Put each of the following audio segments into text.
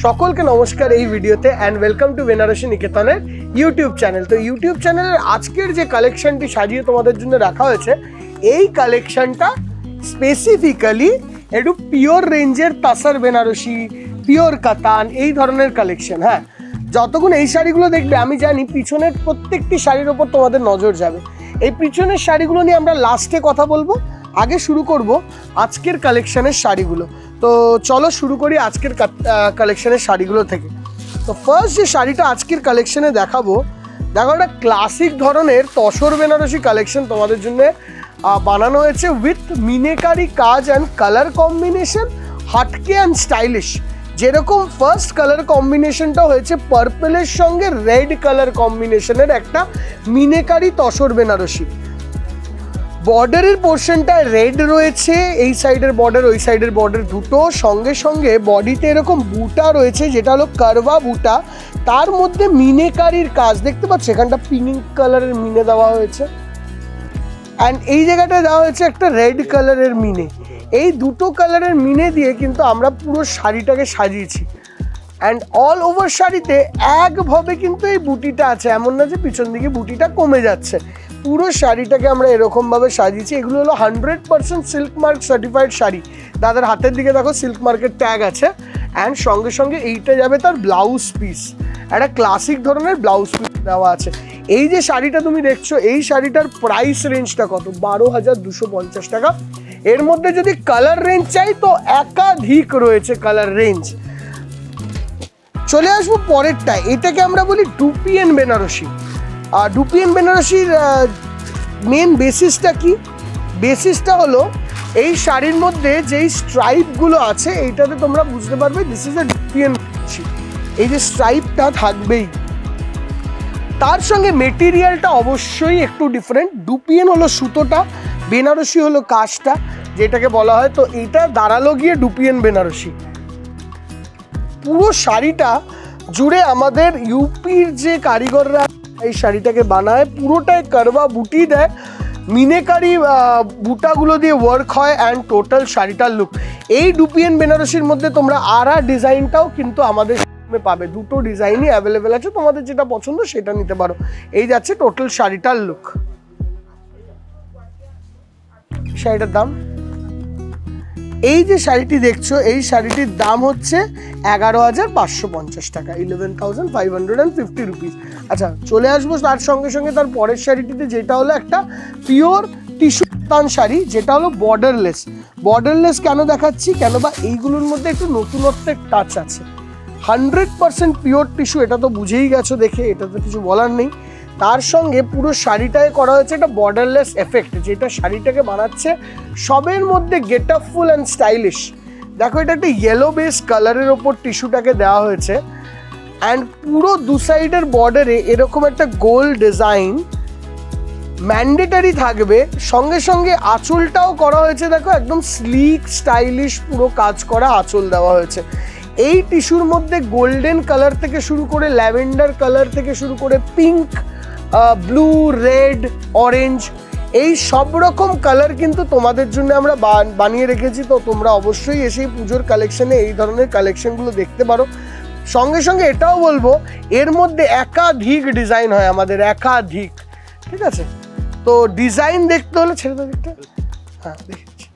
সকলকে নমস্কার এই ভিডিওতে অ্যান্ড ওয়েলকাম টু বেনারসি নিকেতনের ইউটিউব চ্যানেল। তো ইউটিউব চ্যানেলের আজকের যে কালেকশনটি সাজিয়ে তোমাদের জন্য রাখা হয়েছে, এই কালেকশনটা স্পেসিফিক্যালি একটু পিওর রেঞ্জের তাসার বেনারসি, পিওর কাতান, এই ধরনের কালেকশন। হ্যাঁ, যতক্ষণ এই শাড়িগুলো দেখবে আমি জানি পিছনের প্রত্যেকটি শাড়ির ওপর তোমাদের নজর যাবে। এই পিছনের শাড়িগুলো নিয়ে আমরা লাস্টে কথা বলবো, আগে শুরু করব আজকের কালেকশনের শাড়িগুলো। তো চলো শুরু করি আজকের কালেকশনের শাড়িগুলো থেকে। তো ফার্স্ট যে শাড়িটা আজকের কালেকশনে দেখাবো, দেখো একটা ক্লাসিক ধরনের তসর বেনারসি কালেকশন তোমাদের জন্য বানানো হয়েছে উইথ মিনেকারি কাজ অ্যান্ড কালার কম্বিনেশন, হাটকে অ্যান্ড স্টাইলিশ। যেরকম ফার্স্ট কালার কম্বিনেশনটা হয়েছে পার্পলের সঙ্গে রেড কালার কম্বিনেশনের একটা মিনেকারি তসর বেনারসি। বর্ডারের পোর্শনটা রেড রয়েছে, এই সাইডের বর্ডার ওই সাইডের বর্ডার দুটো, সঙ্গে সঙ্গে বডিতে এরকম বুটা রয়েছে যেটা হলো কারভা বুটা, তার মধ্যে মিনেকারির কাজ দেখতে পাচ্ছ, এখানটা পিঙ্ক কালারের মিনে দেওয়া হয়েছে অ্যান্ড এই জায়গাটায় দেওয়া হয়েছে একটা রেড কালারের মিনে। এই দুটো কালারের মিনে দিয়ে কিন্তু আমরা পুরো শাড়িটাকে সাজিয়েছি অ্যান্ড অল ওভার শাড়িতে একভাবে কিন্তু এই বুটিটা আছে, এমন না যে পিছন দিকে বুটিটা কমে যাচ্ছে। পুরো শাড়িটাকে আমরা এরকমভাবে সাজিয়েছি। এগুলো হলো 100% সিল্ক মার্ক সার্টিফাইড শাড়ি। দাদার হাতের দিকে দেখো সিল্ক মার্কের ট্যাগ আছে অ্যান্ড সঙ্গে সঙ্গে এইটা যাবে তার ব্লাউজ পিস, একটা ক্লাসিক ধরনের ব্লাউজ পিস দেওয়া আছে। এই যে শাড়িটা তুমি দেখছো, এই শাড়িটার প্রাইস রেঞ্জটা কত? 12,250 টাকা। এর মধ্যে যদি কালার রেঞ্জ চাই তো একাধিক রয়েছে কালার রেঞ্জ। চলে আসবো পরেরটায়, এটাকে আমরা বলি ডুপিয়ান বেনারসি। আর ডুপিয়ান বেনারসির মেন বেসিসটা কি? বেসিসটা হলো এই শাড়ির মধ্যে যেই স্ট্রাইপগুলো আছে, এইটাতে তোমরা বুঝতে পারবে this is a dupion Banarasi. এই যে স্ট্রাইপটা থাকবেই, তার সঙ্গে মেটেরিয়ালটা অবশ্যই একটু ডিফারেন্ট। ডুপিয়ান হলো সুতোটা, বেনারসি হলো কাজটা যেটাকে বলা হয়। তো এইটা দাঁড়ালো গিয়ে ডুপিয়ান বেনারসি। পুরো শাড়িটা জুড়ে আমাদের ইউপির যে কারিগররা এই শাড়িটাকে বানায়, পুরোটাই কারভা বুটি দেয়, মিনেকারি বুটাগুলো দিয়ে ওয়ার্ক হয় অ্যান্ড টোটাল শাড়িটার লুক। এই ডুপিয়ান বেনারসির মধ্যে তোমরা আরা ডিজাইনটাও কিন্তু আমাদের পাবে, দুটো ডিজাইনই অ্যাভেলেবেল আছে, তোমাদের যেটা পছন্দ সেটা নিতে পারো। এই যাচ্ছে টোটাল শাড়িটার লুক। শাড়িটার দাম, এই যে শাড়িটি দেখছো, এই শাড়িটির দাম হচ্ছে 11,550 টাকা, 11,550 রুপিস। আচ্ছা, চলে আসবো তার সঙ্গে সঙ্গে তার পরের শাড়িটিতে, যেটা হলো একটা পিওর টিস্যু কাতান শাড়ি, যেটা হলো বর্ডারলেস। বর্ডারলেস কেন দেখাচ্ছি? কেন বা এইগুলোর মধ্যে একটু নতুনত্বের টাচ আছে। 100% পিওর টিস্যু, এটা তো বুঝেই গেছো দেখে, এটা তো কিছু বলার নেই। তার সঙ্গে পুরো শাড়িটায় করা হয়েছে একটা বর্ডারলেস এফেক্ট, যেটা শাড়িটাকে বানাচ্ছে সবের মধ্যে get up full and stylish. দেখো, এটা একটা ইয়েলো বেস কালারের ওপর টিস্যুটাকে দেওয়া হয়েছে অ্যান্ড পুরো দু সাইডের বর্ডারে এরকম একটা গোল ডিজাইন ম্যান্ডেটারি থাকবে। সঙ্গে সঙ্গে আঁচলটাও করা হয়েছে, দেখো একদম স্লিক স্টাইলিশ পুরো কাজ করা আঁচল দেওয়া হয়েছে। এই টিস্যুর মধ্যে গোল্ডেন কালার থেকে শুরু করে ল্যাভেন্ডার কালার থেকে শুরু করে পিঙ্ক, ব্লু, রেড, অরেঞ্জ, এই সব রকম কালার কিন্তু তোমাদের জন্য আমরা বানিয়ে রেখেছি। তো তোমরা অবশ্যই এসে পুজোর কালেকশনে এই ধরনের কালেকশনগুলো দেখতে পারো। সঙ্গে সঙ্গে এটাও বলবো, এর মধ্যে একাধিক ডিজাইন হয় আমাদের, একাধিক। ঠিক আছে, তো ডিজাইন দেখতে হলে ছেড়ে দাও দেখতে, হ্যাঁ দেখেছি,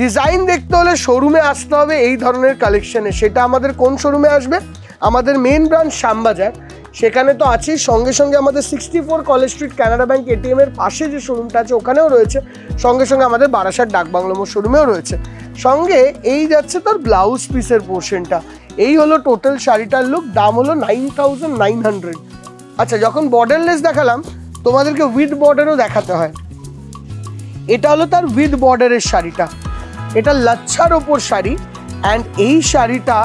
ডিজাইন দেখতে হলে শোরুমে আসতে হবে এই ধরনের কালেকশনে। সেটা আমাদের কোন শোরুমে আসবে? আমাদের মেন ব্রাঞ্চ শ্যামবাজার, সেখানে তো আছেই। সঙ্গে সঙ্গে আমাদের 64 college street Canada bank ATM এর পাশে যে শোরুমটা আছে ওখানেও রয়েছে। সঙ্গে সঙ্গে আমাদের বারাসাত ডাকবাংলো মোড় শোরুমেও রয়েছে। সঙ্গে এই যাচ্ছে তার ব্লাউজ পিসের পোর্শনটা। এই হলো টোটাল শাড়িটার লুক। দাম হলো 9,900। আচ্ছা, যখন বর্ডারলেস দেখালাম, তোমাদেরকে উইথ বর্ডারও দেখাতে হয়। এটা হলো তার উইথ বর্ডারের শাড়িটা, এটা লাচ্ছার ওপর শাড়ি অ্যান্ড এই শাড়িটা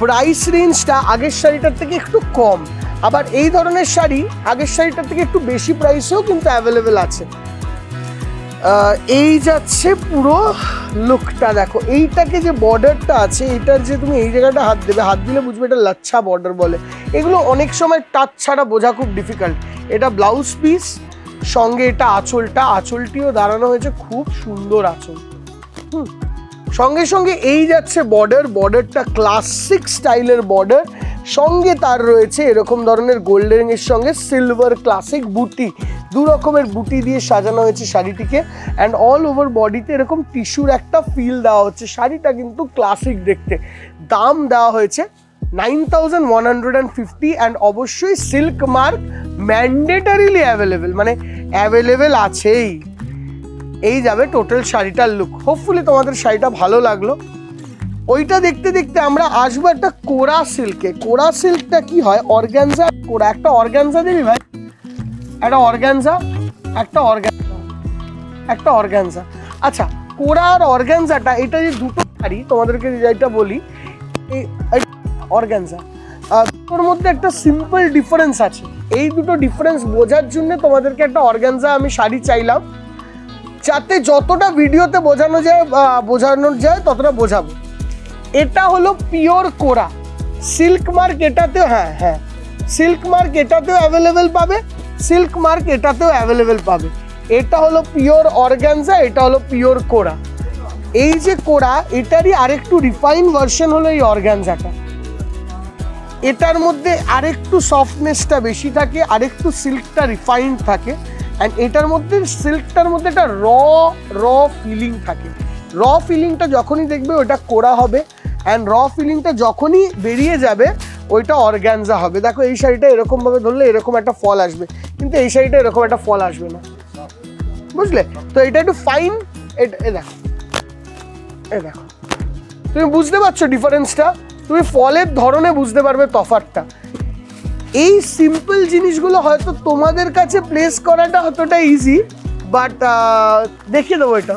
প্রাইস রেঞ্জটা আগের শাড়িটার থেকে একটু কম। আবার এই ধরনের শাড়ি আগের শাড়িটার থেকে একটু বেশি প্রাইসেও কিন্তু অ্যাভেলেবেল আছে। এই যাচ্ছে পুরো লুকটা। দেখো, এইটাকে যে বর্ডারটা আছে, এইটার যে তুমি এই জায়গাটা হাত দেবে, হাত দিলে বুঝবে এটা লাচ্ছা বর্ডার বলে। এগুলো অনেক সময় টাচ ছাড়া বোঝা খুব ডিফিকাল্ট। এটা ব্লাউজ পিস, সঙ্গে এটা আঁচলটা, আঁচলটিও দাঁড়ানো হয়েছে খুব সুন্দর আঁচল। সঙ্গে সঙ্গে এই যাচ্ছে বর্ডার, বর্ডারটা ক্লাসিক স্টাইলের বর্ডার, সঙ্গে তার রয়েছে এরকম ধরনের গোল্ডেন এর সঙ্গে সিলভার ক্লাসিক বুটি, দু রকমের বুটি দিয়ে সাজানো হয়েছে শাড়িটিকে। অ্যান্ড অল ওভার বডিতে এরকম টিস্যুর একটা ফিল দেওয়া হচ্ছে। শাড়িটা কিন্তু ক্লাসিক দেখতে। দাম দেওয়া হয়েছে 9150 অ্যান্ড অবশ্যই সিল্ক মার্ক ম্যান্ডেটারিলি অ্যাভেলেবেল, মানে অ্যাভেলেবেল আছেই। এই যাবে টোটাল শাড়িটার লুক। হোপফুলি তোমাদের শাড়িটা ভালো লাগলো। ওইটা দেখতে দেখতে আমরা আসবো একটা কোরা সিল্কে। কোরা সিল্কটা কি হয়, অর্গানজা কোরা। একটা অর্গানজা দিবি ভাই, একটা অর্গানজা, একটা অর্গানজা, একটা অর্গানজা। আচ্ছা, কোরা আর অর্গানজাটা, এটা যে দুটো শাড়ি তোমাদেরকে যেটা বলি, এই অর্গানজা দুটোর মধ্যে একটা সিম্পল ডিফারেন্স আছে। এই দুটো ডিফারেন্স বোঝার জন্য তোমাদেরকে একটা অর্গানজা আমি শাড়ি চাইলাম, যাতে যতটা ভিডিওতে বোঝানো যায় ততটা বোঝাবো। এটা হলো পিওর কোরা, সিল্ক মার্ক এটাতেও, হ্যাঁ সিল্ক মার্ক এটাতেও অ্যাভেলেবেল পাবে, সিল্ক মার্ক এটাতেও অ্যাভেলেবেল পাবে। এটা হলো পিওর অর্গানজা, এটা হলো পিওর কোরা। এই যে কোরা, এটারই আরেকটু রিফাইন ভার্সন হলো এই অর্গানজাটা। এটার মধ্যে আরেকটু সফটনেসটা বেশি থাকে, আরেকটু সিল্কটা রিফাইন্ড থাকে। অ্যান্ড এটার মধ্যে সিল্কটার মধ্যে একটা র ফিলিং থাকে। র ফিলিংটা যখনই দেখবে ওটা কোরা হবে, অ্যান্ড র ফিলিংটা যখনই বেরিয়ে যাবে ওইটা অর্গানজা হবে। দেখো এই শাড়িটা এরকমভাবে ধরলে এরকম একটা ফল আসবে, কিন্তু এই শাড়িটা এরকম একটা ফল আসবে না, বুঝলে? তো এটা একটু ফাইন। দেখো, দেখো, তুমি বুঝতে পারছো ডিফারেন্সটা? তুমি ফলের ধরনে বুঝতে পারবে তফাৎটা। এই সিম্পল জিনিসগুলো হয়তো তোমাদের কাছে প্লেস করাটা অতটা ইজি, বাট দেখিয়ে দেবো এটা।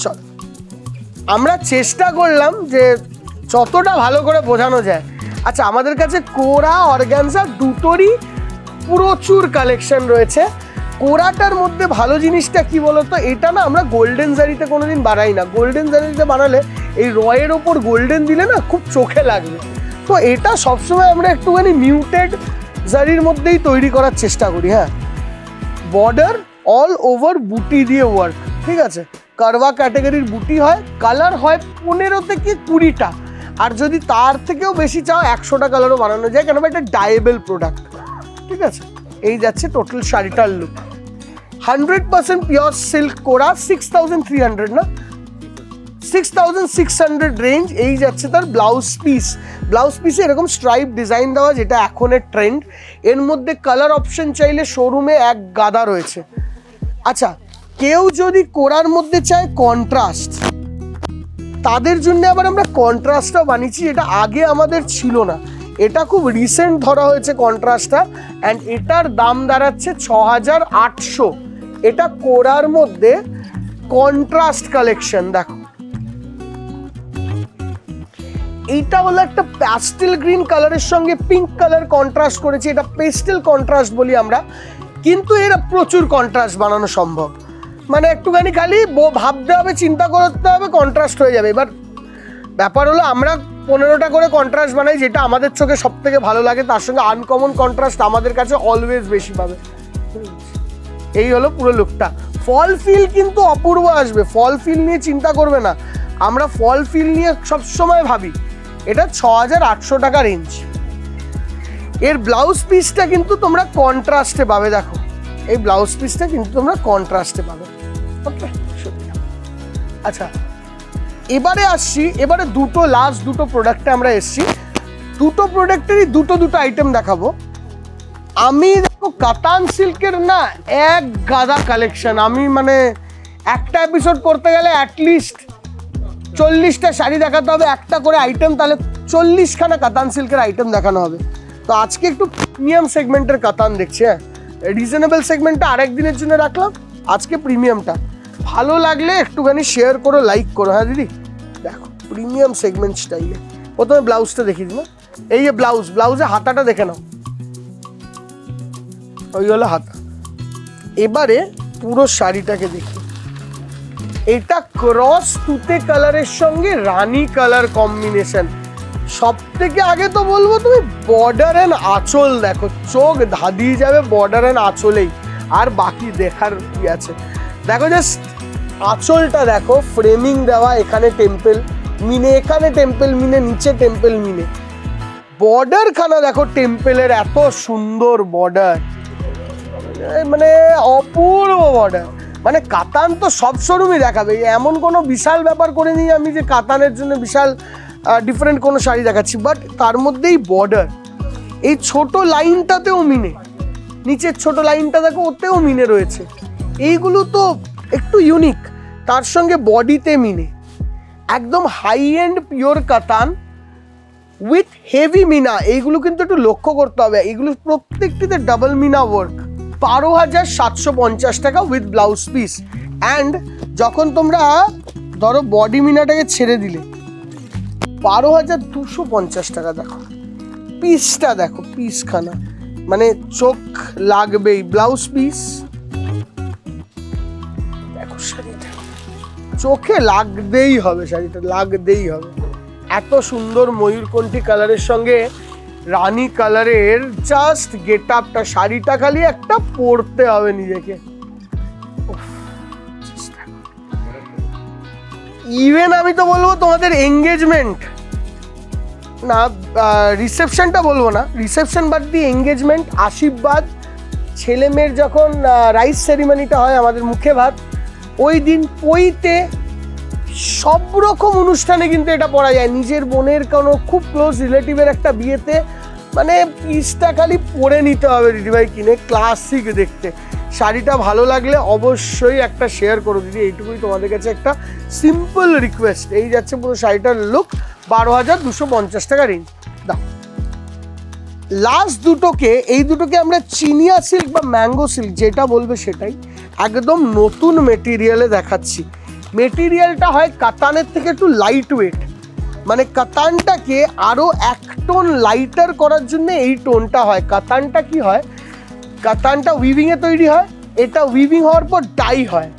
চল, আমরা চেষ্টা করলাম যে যতটা ভালো করে বোঝানো যায়। আচ্ছা, আমাদের কাছে কোরা অর্গানজা দুটোরই প্রচুর কালেকশন রয়েছে। কোরাটার মধ্যে ভালো জিনিসটা কি বলতো, এটা না আমরা গোল্ডেন জারিতে কোনোদিন বানাই না। গোল্ডেন জারিতে বানালে এই রয়ের ওপর গোল্ডেন দিলে না খুব চোখে লাগবে। তো এটা সবসময় আমরা একটুখানি মিউটেড জারির মধ্যেই তৈরি করার চেষ্টা করি। হ্যাঁ, বর্ডার অল ওভার বুটি দিয়ে ওয়ার্ক, ঠিক আছে? কারওয়া ক্যাটাগরির বুটি হয়, কালার হয় 15 থেকে 20টা, আর যদি তার থেকেও বেশি চাও 100টা কালারও বানানো যায়, কেন এটা ডায়েবল প্রোডাক্ট, ঠিক আছে? এই যাচ্ছে টোটাল শাড়িটার লুক। 100% পিওর সিল্ক কোরা, 6300 না, 6600 রেঞ্জ। এই যাচ্ছে তার ব্লাউজ পিস। ব্লাউজ পিসে এরকম স্ট্রাইপ ডিজাইন দেওয়া, যেটা এখনের ট্রেন্ড। এর মধ্যে কালার অপশন চাইলে শোরুমে এক গাদা রয়েছে। আচ্ছা, কেউ যদি কোরার মধ্যে চায় কন্ট্রাস্ট, তাদের জন্য আবার আমরা কন্ট্রাস্টটাও বানিয়েছি, যেটা আগে আমাদের ছিল না। এটা খুব রিসেন্ট ধরা হয়েছে কন্ট্রাস্টটা, অ্যান্ড এটার দাম দাঁড়াচ্ছে 6800। এটা কোরার মধ্যে কন্ট্রাস্ট কালেকশন। দেখো, এইটা হলো একটা প্যাস্টেল গ্রিন কালারের সঙ্গে পিঙ্ক কালার কন্ট্রাস্ট করেছি। এটা পেস্টেল কন্ট্রাস্ট বলি আমরা, কিন্তু এর প্রচুর কন্ট্রাস্ট বানানো সম্ভব। মানে একটুখানি খালি ভাবতে হবে, চিন্তা করতে হবে, কন্ট্রাস্ট হয়ে যাবে। এবার ব্যাপার হলো আমরা 15টা করে কন্ট্রাস্ট বানাই, যেটা আমাদের চোখে সব থেকে ভালো লাগে। তার সঙ্গে আনকমন কন্ট্রাস্ট আমাদের কাছে অলওয়েজ বেশি পাবে। এই হলো পুরো লুকটা। ফল ফিল কিন্তু অপূর্ব আসবে, ফল ফিল নিয়ে চিন্তা করবে না। আমরা ফল ফিল নিয়ে সবসময় ভাবি। এটা 6800 টাকা রেঞ্জ। এর ব্লাউজ পিসটা কিন্তু তোমরা কন্ট্রাস্টে পাবে। দেখো, এই ব্লাউজ পিসটা কিন্তু তোমরা কন্ট্রাস্টে পাবে। ওকে, আচ্ছা, এবারে আসছি। এবারে লাস্ট দুটো প্রোডাক্টে আমরা এসছি। দুটো প্রোডাক্টেরই দুটো আইটেম দেখাবো আমি। দেখো, কাতান সিল্কের না এক গাদা কালেকশন। আমি মানে একটা এপিসোড করতে গেলে অ্যাটলিস্ট 40টা শাড়ি দেখাতে হবে, একটা করে আইটেম, তাহলে 40খানা কাতান সিল্কের আইটেম দেখানো হবে। তো আজকে একটু প্রিমিয়াম সেগমেন্টের কাতান দেখছি। হ্যাঁ, রিজনেবল সেগমেন্টটা আরেক দিনের জন্য রাখলাম, আজকে প্রিমিয়ামটা। ভালো লাগলে একটুখানি শেয়ার করো, লাইক করো। হ্যাঁ দিদি, দেখো প্রিমিয়াম সেগমেন্ট স্টাইলে। প্রথমে ব্লাউজটা দেখিয়ে দিই না। এই যে ব্লাউজে হাতাটা দেখে নাও, ওই হলো হাতা। এবারে পুরো শাড়িটাকে দেখি। এটা ক্রস তুতে কালারের সঙ্গে রানী কালার কম্বিনেশন। সব থেকে আগে তো বলবো তুমি বর্ডার অ্যান্ড আঁচল দেখো, চোখ ধাঁধিয়ে যাবে বর্ডার অ্যান্ড আঁচলেই। আর বাকি দেখার কি আছে, দেখো জাস্ট আঁচলটা দেখো, ফ্রেমিং দেওয়া, এখানে টেম্পল মিনে, এখানে টেম্পল মিনে, নিচে টেম্পল মিনে। বর্ডার খানা দেখো, টেম্পলের এত সুন্দর বর্ডার, মানে অপূর্ব বর্ডার। মানে কাতান তো সব শোরুমই দেখাবে, এমন কোনো বিশাল ব্যাপার করে নিই আমি যে কাতানের জন্য বিশাল ডিফারেন্ট কোনো শাড়ি দেখাচ্ছি, বাট তার মধ্যেই বর্ডার। এই ছোট লাইনটাতেও মিনে, নিচের ছোট লাইনটা দেখো, ওতেও মিনে রয়েছে। এইগুলো তো একটু ইউনিক, তার সঙ্গে বডিতে মিনে, একদম হাই এন্ড পিওর কাতান উইথ হেভি মিনা। এইগুলো কিন্তু একটু লক্ষ্য করতে হবে, এইগুলো প্রত্যেকটিতে ডাবল মিনা ওয়ার্ক। 12,750 টাকা উইথ ব্লাউজ পিস। অ্যান্ড যখন তোমরা ধরো বডি মিনাটাকে ছেড়ে দিলে 12,250 টাকা। দেখো পিসটা, দেখো পিসখানা, মানে চোখ লাগবেই। ব্লাউজ পিস দেখো, শাড়িটা চোখে লাগতেই হবে, শাড়িটা লাগতেই হবে। এত সুন্দর ময়ূরকণ্ঠী কালারের সঙ্গে রানী কালারের জাস্ট গেট আপটা, শাড়িটা খালি একটা পরতে হবে নিজেকে। ইভেন আমি তো বলবো তোমাদের এঙ্গেজমেন্ট না, রিসেপশনটা বলবো না, রিসেপশন বাদ দিয়ে এঙ্গেজমেন্ট, আশীর্বাদ, ছেলে মেয়ের যখন রাইস সেরিমনিটা হয়, আমাদের মুখে ভাত, ওই দিন পইতে, সব রকম অনুষ্ঠানে কিন্তু এটা পরা যায়। নিজের বোনের কোনো খুব ক্লোজ রিলেটিভের একটা বিয়েতে, মানে পিসটা খালি পরে নিতে হবে দিদিভাই কিনে, ক্লাসিক দেখতে। শাড়িটা ভালো লাগলে অবশ্যই একটা শেয়ার করো দিদি, এইটুকুই তোমাদের কাছে একটা সিম্পল রিকোয়েস্ট। এই যাচ্ছে পুরো শাড়িটার লুক, 12,250 টাকা রেঞ্জ। দাও লাস্ট দুটোকে, এই দুটোকে আমরা চিনিয়া সিল্ক বা ম্যাঙ্গো সিল্ক যেটা বলবে সেটাই, একদম নতুন মেটেরিয়ালে দেখাচ্ছি। মেটেরিয়ালটা হয় কাতানের থেকে একটু লাইট ওয়েট, মানে কাতানটাকে আরও এক টোন লাইটার করার জন্য এই টোনটা হয়। কাতানটা কি হয়, কাতানটা উইভিংয়ে তৈরি হয়, এটা উইভিং হওয়ার পর ডাই হয়।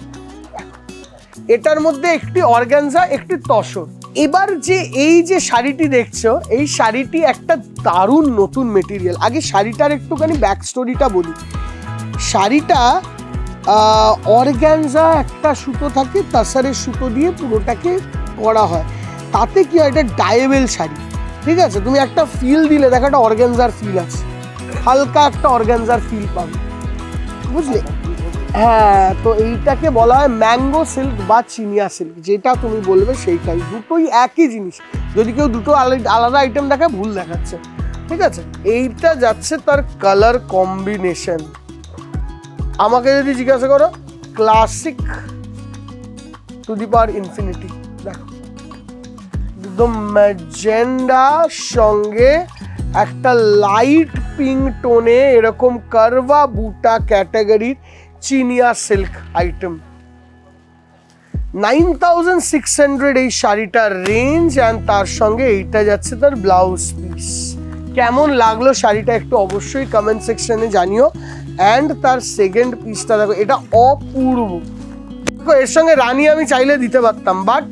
এটার মধ্যে একটি অর্গানজা, একটি তসর। এবার যে এই যে শাড়িটি দেখছো, এই শাড়িটি একটা দারুণ নতুন মেটেরিয়াল। আগে শাড়িটার একটুখানি ব্যাক স্টোরিটা বলি। শাড়িটা অর্গানজা একটা সুতো থাকে, তাসারের সুতো দিয়ে পুরোটাকে করা হয়। তাতে কি হয়, এটা ডায়েবেল শাড়ি, ঠিক আছে? তুমি একটা ফিল দিলে দেখো, একটা অর্গানজার ফিল আছে, হালকা একটা অর্গানজার ফিল পাবে, বুঝলে? হ্যাঁ, তো এইটাকে বলা হয় ম্যাঙ্গো সিল্ক বা চিনিয়া সিল্ক, যেটা তুমি বলবে সেইটাই। দুটোই একই জিনিস, যদি কেউ দুটো আলাদা আইটেম দেখায় ভুল দেখাচ্ছে, ঠিক আছে? এইটা যাচ্ছে তার কালার কম্বিনেশন। আমাকে যদি জিজ্ঞাসা করো, classic to the power infinity. দেখো একদম ম্যাজেন্ডার সঙ্গে একটা লাইট পিঙ্ক টোনে এরকম কারভা বুটা ক্যাটাগরির চিনিয়া সিল্ক আইটেম। 9,600 এই শাড়িটার রেঞ্জ, অ্যান্ড তার সঙ্গে এইটা যাচ্ছে তার ব্লাউজ পিস। কেমন লাগলো শাড়িটা একটু অবশ্যই কমেন্ট সেকশনে জানিও। অ্যান্ড তার সেকেন্ড পিসটা দেখো, এটা অপূর্ব। দেখো এর সঙ্গে রানী আমি চাইলে দিতে পারতাম, বাট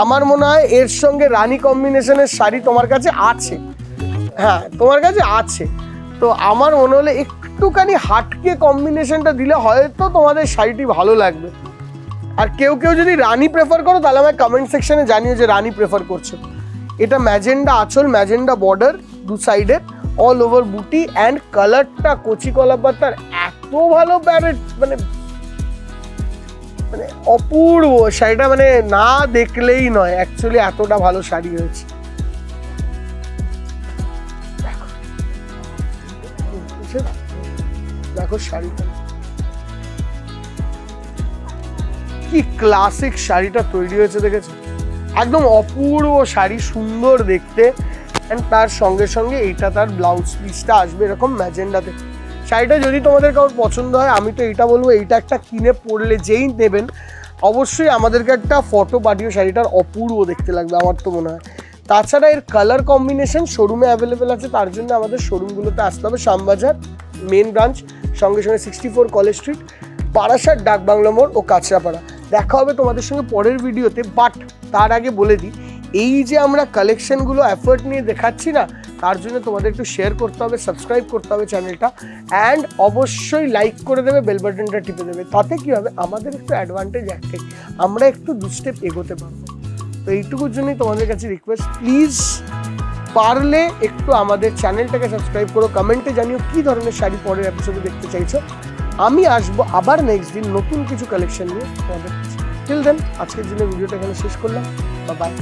আমার মনে হয় এর সঙ্গে রানী কম্বিনেশনের শাড়ি তোমার কাছে আছে। হ্যাঁ, তোমার কাছে আছে, তো আমার মনে হলে একটুখানি হাটকে কম্বিনেশনটা দিলে হয়তো তোমাদের শাড়িটি ভালো লাগবে। আর কেউ কেউ যদি রানী প্রেফার করো, তাহলে আমায় কমেন্ট সেকশনে জানিও যে রানী প্রেফার করছো। এটা ম্যাজেন্ডা আঁচল, ম্যাজেন্ডা বর্ডার, দু সাইডের অল ওভার বুটি, অ্যান্ড কালারটা কচি কলা পাতার এত ভালো প্যারেট, মানে মানে অপূর্ব শাড়িটা, মানে না দেখলেই নয়, অ্যাকচুয়ালি এতটা ভালো শাড়ি হয়েছে। দেখো শাড়িটা কি ক্লাসিক, শাড়িটা তৈরি হয়েছে দেখেছো, একদম অপূর্ব শাড়ি, সুন্দর দেখতে। অ্যান্ড তার সঙ্গে সঙ্গে এইটা তার ব্লাউজ পিসটা আসবে এরকম ম্যাজেন্ডাতে। শাড়িটা যদি তোমাদের কারোর পছন্দ হয়, আমি তো এইটা বলবো, এইটা একটা কিনে পরলে যেই নেবেন অবশ্যই আমাদেরকে একটা ফটো পাঠিও, শাড়িটার অপূর্ব দেখতে লাগবে আমার তো মনে হয়। তাছাড়া এর কালার কম্বিনেশন শোরুমে অ্যাভেলেবেল আছে, তার জন্য আমাদের শোরুমগুলোতে আসতে হবে। শ্যামবাজার মেন ব্রাঞ্চ, সঙ্গে সঙ্গে 64 কলেজ স্ট্রিট, বারাসাত ডাকবাংলা মোড় ও কাঁচরাপাড়া। দেখা হবে তোমাদের সঙ্গে পরের ভিডিওতে, বাট তার আগে বলে দিই, এই যে আমরা কালেকশনগুলো এফোর্ট নিয়ে দেখাচ্ছি না, তার জন্য তোমাদের একটু শেয়ার করতে হবে, সাবস্ক্রাইব করতে হবে চ্যানেলটা, অ্যান্ড অবশ্যই লাইক করে দেবে, বেল বাটনটা টিপে দেবে। তাতে কি হবে, আমাদের একটু অ্যাডভান্টেজ একটাই, আমরা একটু 2 স্টেপ এগোতে পারবো। তো এইটুকুর জন্যই তোমাদের কাছে রিকোয়েস্ট, প্লিজ পারলে একটু আমাদের চ্যানেলটাকে সাবস্ক্রাইব করো, কমেন্টে জানিও কী ধরনের শাড়ি পরের এপিসোডে দেখতে চাইছো। আমি আসবো আবার নেক্সট দিন নতুন কিছু কালেকশন নিয়ে তোমাদের কাছে। টিল দেন আজকের জন্য ভিডিওটা এখানে শেষ করলাম। বাই।